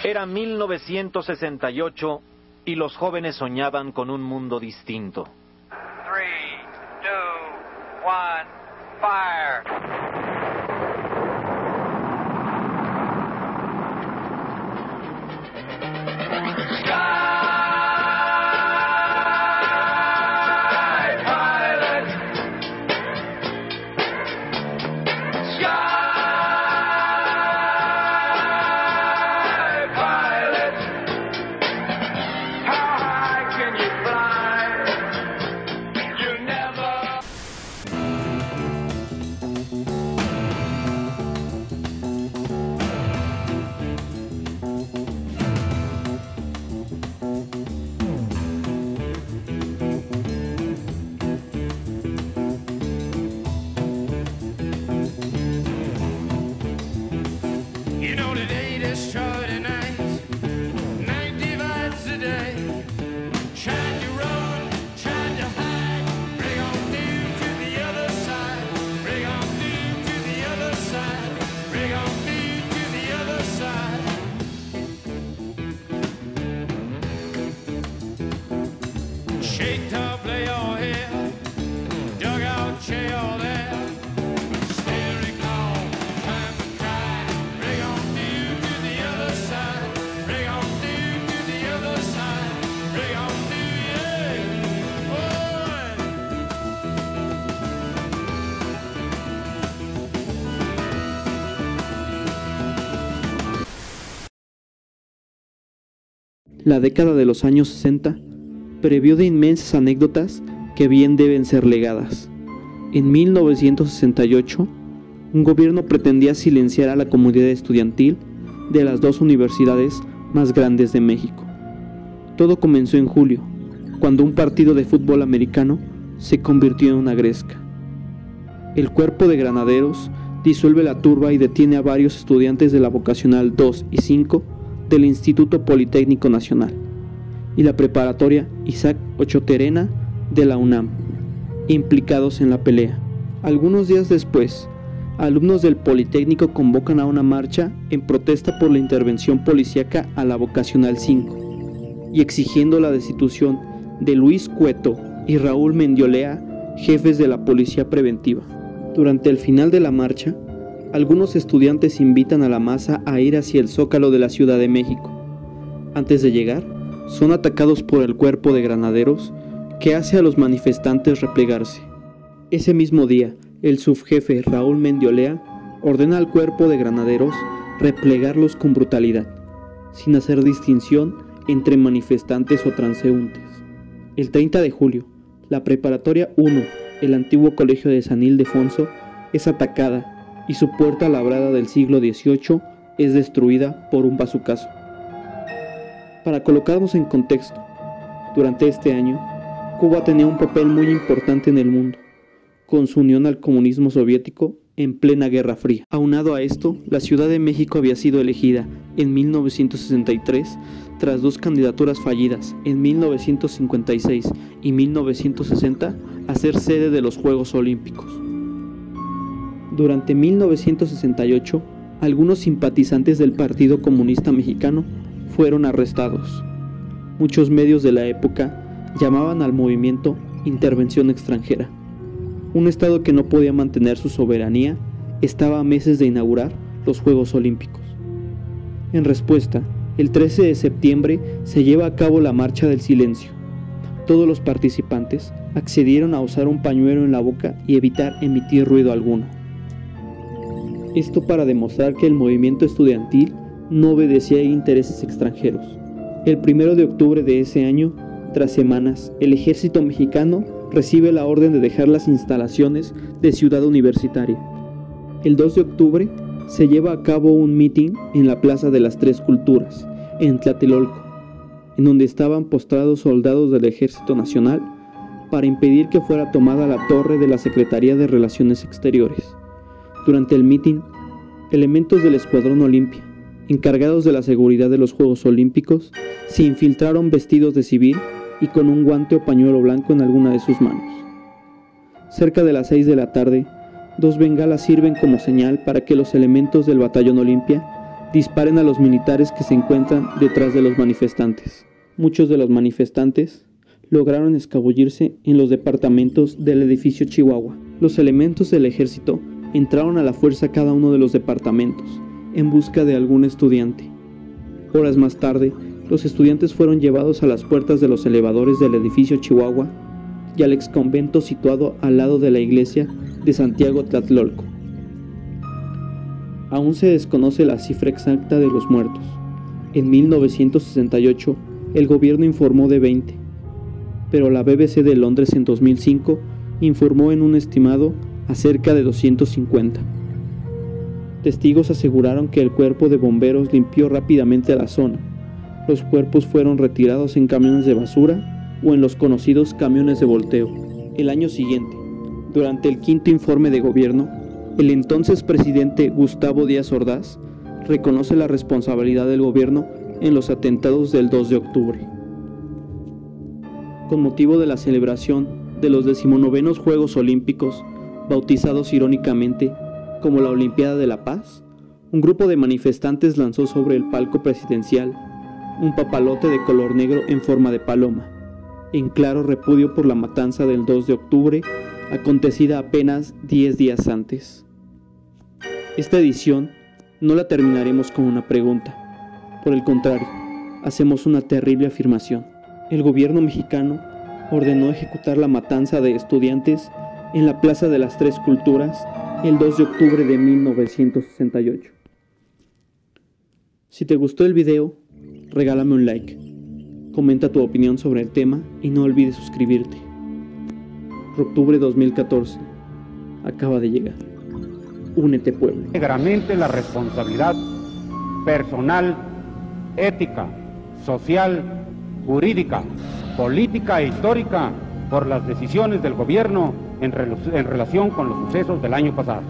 Era 1968 y los jóvenes soñaban con un mundo distinto. 3, 2, 1, fire. La década de los años 60 previó de inmensas anécdotas que bien deben ser legadas. En 1968, un gobierno pretendía silenciar a la comunidad estudiantil de las dos universidades más grandes de México. Todo comenzó en julio, cuando un partido de fútbol americano se convirtió en una gresca. El cuerpo de granaderos disuelve la turba y detiene a varios estudiantes de la vocacional 2 y 5 del Instituto Politécnico Nacional y la preparatoria Isaac Ochoterena de la UNAM, implicados en la pelea. Algunos días después, alumnos del Politécnico convocan a una marcha en protesta por la intervención policíaca a la vocacional 5 y exigiendo la destitución de Luis Cueto y Raúl Mendiolea, jefes de la policía preventiva. Durante el final de la marcha, algunos estudiantes invitan a la masa a ir hacia el Zócalo de la Ciudad de México. Antes de llegar, son atacados por el cuerpo de granaderos que hace a los manifestantes replegarse. Ese mismo día, el subjefe Raúl Mendiolea ordena al cuerpo de granaderos replegarlos con brutalidad, sin hacer distinción entre manifestantes o transeúntes. El 30 de julio, la preparatoria 1, el antiguo colegio de San Ildefonso, es atacada y su puerta labrada del siglo XVIII es destruida por un bazucazo. Para colocarnos en contexto, durante este año, Cuba tenía un papel muy importante en el mundo, con su unión al comunismo soviético en plena Guerra Fría. Aunado a esto, la Ciudad de México había sido elegida en 1963 tras dos candidaturas fallidas en 1956 y 1960 a ser sede de los Juegos Olímpicos. Durante 1968, algunos simpatizantes del Partido Comunista Mexicano fueron arrestados. Muchos medios de la época llamaban al movimiento intervención extranjera. Un estado que no podía mantener su soberanía estaba a meses de inaugurar los Juegos Olímpicos. En respuesta, el 13 de septiembre se lleva a cabo la Marcha del Silencio. Todos los participantes accedieron a usar un pañuelo en la boca y evitar emitir ruido alguno. Esto para demostrar que el movimiento estudiantil no obedecía a intereses extranjeros. El 1 de octubre de ese año, tras semanas, el ejército mexicano recibe la orden de dejar las instalaciones de Ciudad Universitaria. El 2 de octubre se lleva a cabo un mitin en la Plaza de las Tres Culturas, en Tlatelolco, en donde estaban postrados soldados del Ejército Nacional para impedir que fuera tomada la torre de la Secretaría de Relaciones Exteriores. Durante el mitin, elementos del Escuadrón Olimpia, encargados de la seguridad de los Juegos Olímpicos, se infiltraron vestidos de civil y con un guante o pañuelo blanco en alguna de sus manos. Cerca de las 6 de la tarde, 2 bengalas sirven como señal para que los elementos del Batallón Olimpia disparen a los militares que se encuentran detrás de los manifestantes. Muchos de los manifestantes lograron escabullirse en los departamentos del edificio Chihuahua. Los elementos del ejército entraron a la fuerza a cada uno de los departamentos en busca de algún estudiante. Horas más tarde, los estudiantes fueron llevados a las puertas de los elevadores del edificio Chihuahua y al exconvento situado al lado de la iglesia de Santiago Tlatelolco. Aún se desconoce la cifra exacta de los muertos. En 1968, el gobierno informó de 20, pero la BBC de Londres en 2005 informó en un estimado a cerca de 250. Testigos aseguraron que el cuerpo de bomberos limpió rápidamente la zona. Los cuerpos fueron retirados en camiones de basura o en los conocidos camiones de volteo. El año siguiente, durante el 5º informe de gobierno, el entonces presidente Gustavo Díaz Ordaz reconoce la responsabilidad del gobierno en los atentados del 2 de octubre. Con motivo de la celebración de los 19º Juegos Olímpicos, bautizados irónicamente como la Olimpiada de la Paz, un grupo de manifestantes lanzó sobre el palco presidencial un papalote de color negro en forma de paloma, en claro repudio por la matanza del 2 de octubre, acontecida apenas 10 días antes. Esta edición no la terminaremos con una pregunta. Por el contrario, hacemos una terrible afirmación. El gobierno mexicano ordenó ejecutar la matanza de estudiantes en la Plaza de las Tres Culturas el 2 de octubre de 1968. Si te gustó el video, regálame un like, comenta tu opinión sobre el tema y no olvides suscribirte. Octubre 2014 acaba de llegar. Únete, pueblo. Íntegramente la responsabilidad personal, ética, social, jurídica, política e histórica por las decisiones del gobierno en relación con los sucesos del año pasado.